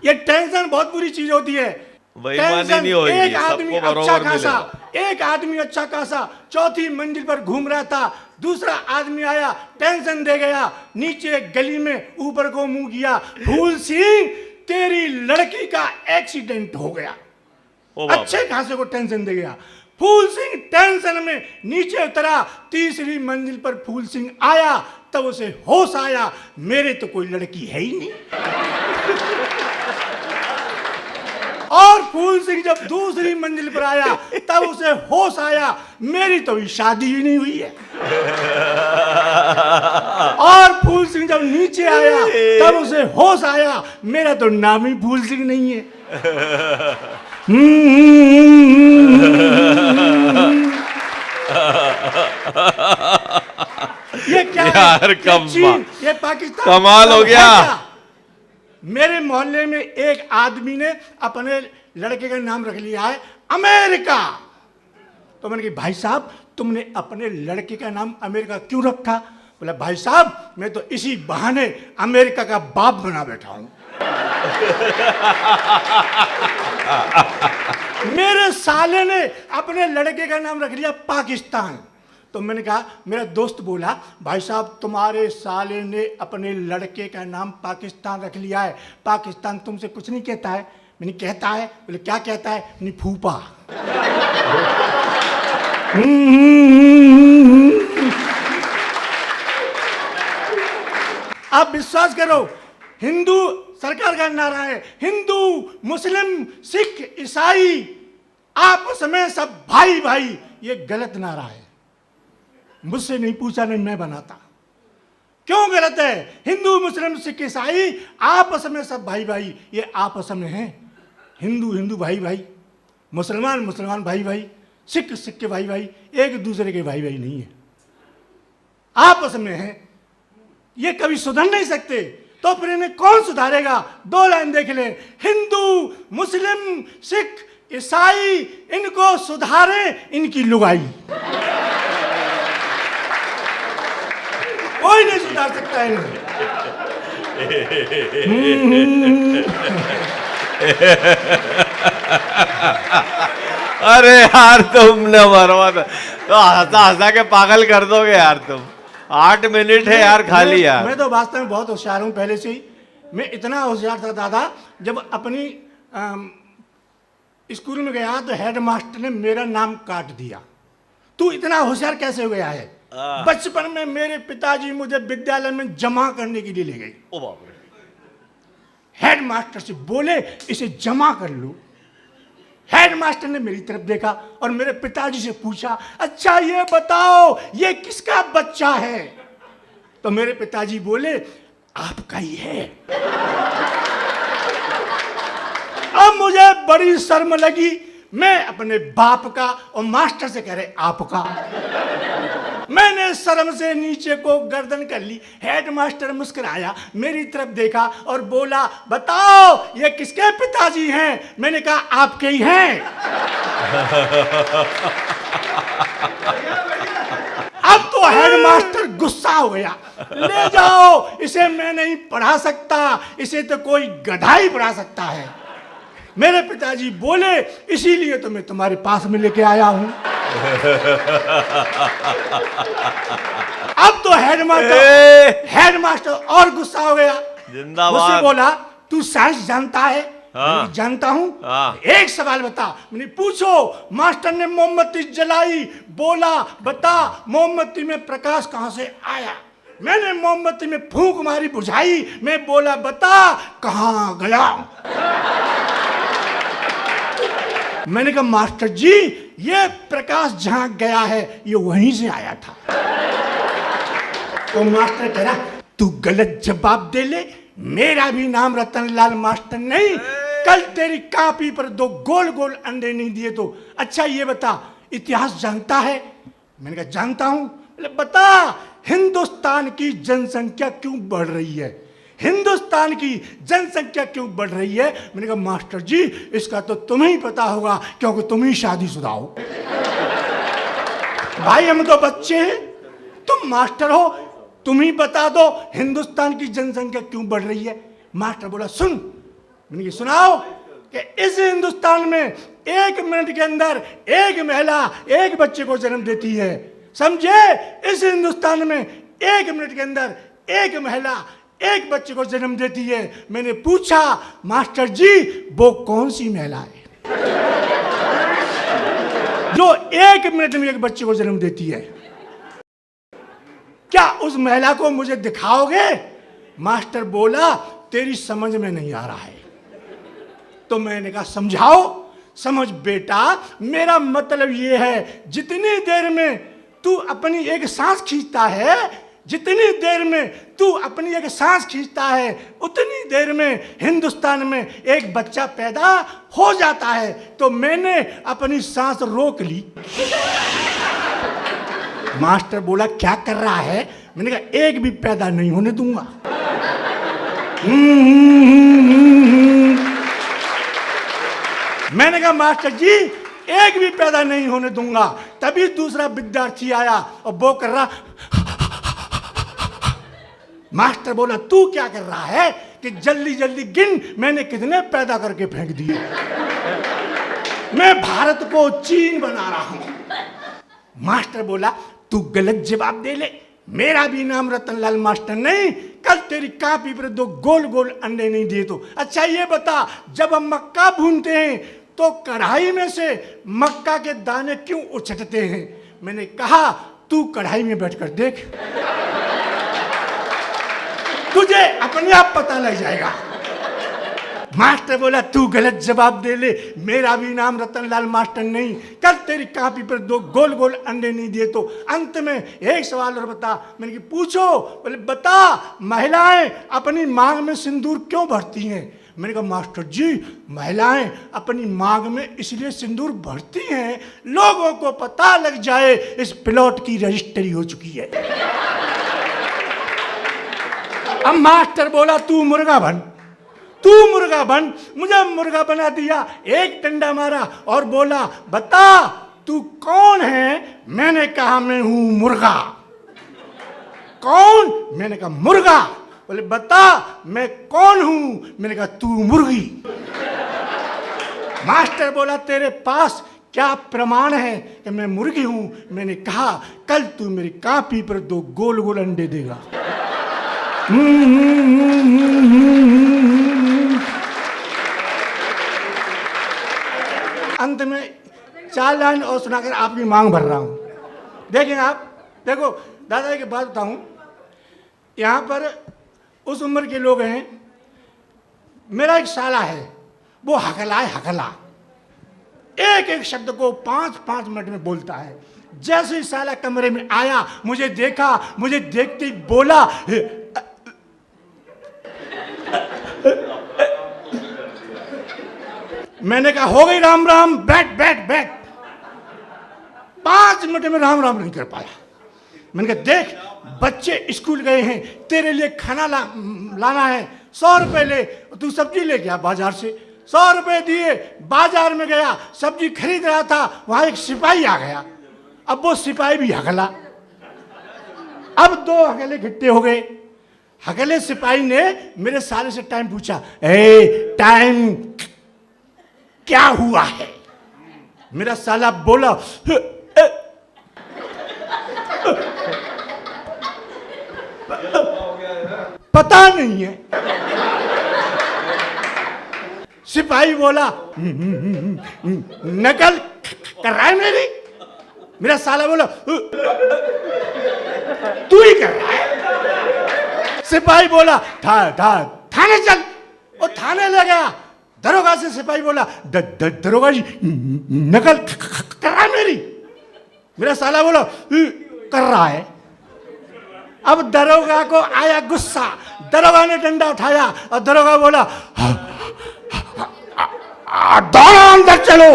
ये टेंशन बहुत बुरी चीज होती है। बेईमानी नहीं होगी, एक आदमी सबको बराबर अच्छा खासा, मिलेगा। एक आदमी अच्छा खासा चौथी मंजिल पर घूम रहा था, दूसरा आदमी आया टेंशन दे गया, नीचे गली में ऊपर को मुंह किया, फूल सिंह तेरी लड़की का एक्सीडेंट हो गया। ओ बाप अच्छे खासे को टेंशन दे गया। फूल सिंह टेंशन में नीचे उतरा, तीसरी मंजिल पर फूल सिंह आया, तब उसे होश आया, मेरे तो कोई लड़की है ही नहीं। और फूल सिंह जब दूसरी मंजिल पर आया, तब उसे होश आया, मेरी तो अभी शादी ही नहीं हुई है। और फूल सिंह जब नीचे आया, तब उसे होश आया, मेरा तो नाम ही फूल सिंह नहीं है। ये क्या यार, है? कमाल, ये पाकिस्तान कमाल हो गया। मेरे मोहल्ले में एक आदमी ने अपने लड़के का नाम रख लिया है अमेरिका। तो मैंने कहा भाई साहब तुमने अपने लड़के का नाम अमेरिका क्यों रखा? बोला भाई साहब मैं तो इसी बहाने अमेरिका का बाप बना बैठा हूं। मेरे साले ने अपने लड़के का नाम रख लिया पाकिस्तान। तो मैंने कहा, मेरा दोस्त बोला भाई साहब तुम्हारे साले ने अपने लड़के का नाम पाकिस्तान रख लिया है, पाकिस्तान तुमसे कुछ नहीं कहता है? मैंने कहता है। बोले क्या कहता है? नहीं फूफा। आप विश्वास करो, हिंदू सरकार का नारा है, हिंदू मुस्लिम सिख ईसाई आपस में सब भाई भाई। ये गलत नारा है, मुझसे नहीं पूछा, नहीं मैं बनाता। क्यों गलत है? हिंदू मुस्लिम सिख ईसाई आपस में सब भाई भाई, ये आपस में है। हिंदू हिंदू भाई भाई, मुसलमान मुसलमान भाई भाई, सिख सिख के भाई भाई, एक दूसरे के भाई भाई नहीं है, आपस में है। ये कभी सुधर नहीं सकते, तो फिर इन्हें कौन सुधारेगा? दो लाइन देख ले, हिंदू मुस्लिम सिख ईसाई इनको सुधारे इनकी लुगाई। कोई नहीं सुधार सकता है इन्हें। अरे यार तुमने मरवा तो हंसा हंसा के पागल कर दोगे यार तुम। 8 मिनट है यार खाली यार। मैं तो वास्तव में बहुत होशियार हूँ पहले से ही। मैं इतना होशियार था दादा, जब अपनी स्कूल में गया तो हेड मास्टर ने मेरा नाम काट दिया। तू इतना होशियार कैसे हो गया है? बचपन में मेरे पिताजी मुझे विद्यालय में जमा करने के लिए ले गए। ओ बाप रे। हेड मास्टर से बोले इसे जमा कर लो। हेड मास्टर ने मेरी तरफ देखा और मेरे पिताजी से पूछा, अच्छा ये बताओ ये किसका बच्चा है? तो मेरे पिताजी बोले आपका ही है। अब मुझे बड़ी शर्म लगी, मैं अपने बाप का और मास्टर से कह रहे आपका। मैंने शर्म से नीचे को गर्दन कर ली। हेड मास्टर मुस्कुराया, मेरी तरफ देखा और बोला बताओ ये किसके पिताजी हैं? मैंने कहा आपके ही हैं। अब तो हेड मास्टर गुस्सा हो गया, ले जाओ इसे मैं नहीं पढ़ा सकता, इसे तो कोई गधा ही पढ़ा सकता है। मेरे पिताजी बोले इसीलिए तो मैं तुम्हारे पास में लेके आया हूं। अब तो हेड मास्टर और गुस्सा हो गया, जिंदाबाद। मुझसे बोला तू साइंस जानता है? हाँ। जानता हूं। हाँ। एक सवाल बता। मैंने पूछो। मास्टर ने मोमबत्ती जलाई, बोला बता मोमबत्ती में प्रकाश कहां से आया? मैंने मोमबत्ती में फूंक मारी, बुझाई, मैं बोला बता कहां गया? मैंने कहा मास्टर जी ये प्रकाश जहां गया है ये वहीं से आया था। तो मास्टर कह रहा तू गलत जवाब दे ले, मेरा भी नाम रतनलाल मास्टर नहीं। कल तेरी कॉपी पर 2 गोल गोल अंडे नहीं दिए तो। अच्छा ये बता इतिहास जानता है? मैंने कहा जानता हूं। बोले बता हिंदुस्तान की जनसंख्या क्यों बढ़ रही है? हिंदुस्तान की जनसंख्या क्यों बढ़ रही है? मैंने कहा मास्टर जी इसका तो तुम्हें ही पता होगा क्योंकि तुम ही शादीशुदा हो। भाई हम तो बच्चे हैं, तुम मास्टर हो, तुम ही बता दो हिंदुस्तान की जनसंख्या क्यों बढ़ रही है। मास्टर बोला सुन मैंने कहा सुनाओ कि इस हिंदुस्तान में 1 मिनट के अंदर एक महिला एक बच्चे को जन्म देती है। समझे? इस हिंदुस्तान में 1 मिनट के अंदर एक महिला एक बच्चे को जन्म देती है। मैंने पूछा मास्टर जी वो कौन सी महिला है जो 1 मिनट में एक बच्चे को जन्म देती है? क्या उस महिला को मुझे दिखाओगे? मास्टर बोला तेरी समझ में नहीं आ रहा है। तो मैंने कहा समझाओ। समझ बेटा, मेरा मतलब ये है जितनी देर में तू अपनी एक सांस खींचता है, जितनी देर में तू अपनी एक सांस खींचता है, उतनी देर में हिंदुस्तान में एक बच्चा पैदा हो जाता है। तो मैंने अपनी सांस रोक ली। मास्टर बोला क्या कर रहा है? मैंने कहा एक भी पैदा नहीं होने दूंगा। मैंने कहा मास्टर जी एक भी पैदा नहीं होने दूंगा। तभी दूसरा विद्यार्थी आया और वो कर रहा। मास्टर बोला तू क्या कर रहा है कि जल्दी जल्दी गिन मैंने कितने पैदा करके फेंक दिए। मैं भारत को चीन बना रहा हूं। मास्टर बोला तू गलत जवाब दे ले, मेरा भी नाम रतनलाल मास्टर नहीं। कल तेरी कापी पर 2 गोल गोल अंडे नहीं दिए तो। अच्छा ये बता, जब हम मक्का भूनते हैं तो कढ़ाई में से मक्का के दाने क्यों उछटते हैं? मैंने कहा तू कढ़ाई में बैठकर देख, तुझे अपने आप पता लग जाएगा। मास्टर बोला तू गलत जवाब दे ले, मेरा भी नाम रतनलाल मास्टर नहीं। कल तेरी कापी पर 2 गोल गोल अंडे नहीं दिए तो। अंत में एक सवाल और बता। मैंने कहा पूछो। बोले बता महिलाएं अपनी मांग में सिंदूर क्यों भरती हैं? मैंने कहा मास्टर जी महिलाएं अपनी मांग में इसलिए सिंदूर भरती हैं लोगों को पता लग जाए इस प्लॉट की रजिस्ट्री हो चुकी है। अब मास्टर बोला तू मुर्गा बन, तू मुर्गा बन। मुझे मुर्गा बना दिया, एक डंडा मारा और बोला बता तू कौन है? मैंने कहा मैं हूं मुर्गा। कौन? मैंने कहा मुर्गा। बोले बता मैं कौन हूं? मैंने कहा तू मुर्गी। मास्टर बोला तेरे पास क्या प्रमाण है कि मैं मुर्गी हूं? मैंने कहा कल तू मेरी कापी पर 2 गोल गोल अंडे देगा। अंत में 4 लाइन और सुनाकर आपकी मांग भर रहा हूं। देखें आप, देखो दादाजी की बात बताऊं, यहां पर उस उम्र के लोग हैं। मेरा एक साला है, वो हकला है, हकला एक एक शब्द को 5-5 मिनट में बोलता है। जैसे ही साला कमरे में आया, मुझे देखा, मुझे देखते ही बोला मैंने कहा हो गई राम राम, बैठ बैठ बैठ। 5 मिनट में राम राम नहीं कर पाया। मैंने कहा देख बच्चे स्कूल गए हैं, तेरे लिए खाना लाना है, 100 रुपए ले। तू सब्जी ले गया बाजार से, 100 रुपए दिए, बाजार में गया, सब्जी खरीद रहा था, वहां एक सिपाही आ गया। अब वो सिपाही भी हकला। अब 2 हकले इकट्ठे हो गए। हकले सिपाही ने मेरे साले से टाइम पूछा, ए टाइम क्या हुआ है? मेरा साला बोला पता नहीं है। सिपाही बोला नकल कर रहा है मेरी? मेरा साला बोला तू ही कर रहा है। सिपाही बोला थाने चल। वो थाने ले गया। दरोगा से सिपाही बोला दरोगा जी नकल कर रहा है मेरी? मेरा साला बोला कर रहा है। अब दरोगा को आया गुस्सा, दरोगा ने डंडा उठाया और दरोगा बोला दोनों अंदर चलो,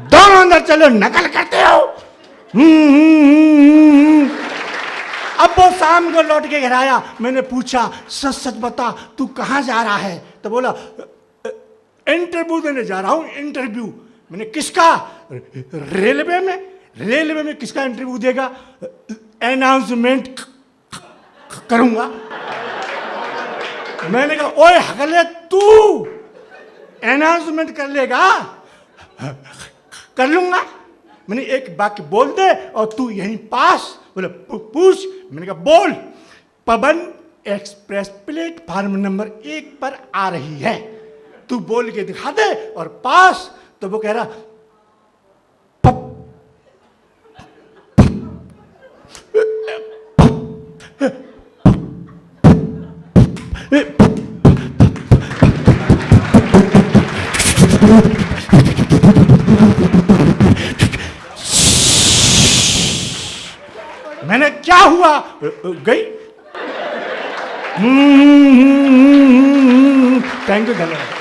दोनों अंदर चलो, नकल करते हो। अब वो शाम को लौट के घर आया। मैंने पूछा सच सच बता तू कहाँ जा रहा है? तो बोला इंटरव्यू देने जा रहा हूँ। इंटरव्यू? मैंने किसका? रेलवे में। रेलवे में किसका इंटरव्यू देगा? अनाउंसमेंट करूंगा। मैंने कहा ओए हगले तू अनाउंसमेंट कर लेगा। कर लूंगा। मैंने एक वाक्य बोल दे और तू यहीं पास। बोले पूछ। मैंने कहा बोल। पवन एक्सप्रेस प्लेटफार्म नंबर 1 पर आ रही है, तू बोल के दिखा दे और पास। तो वो कह रहा मैंने क्या हुआ? गई। थैंक यू, धन्यवाद।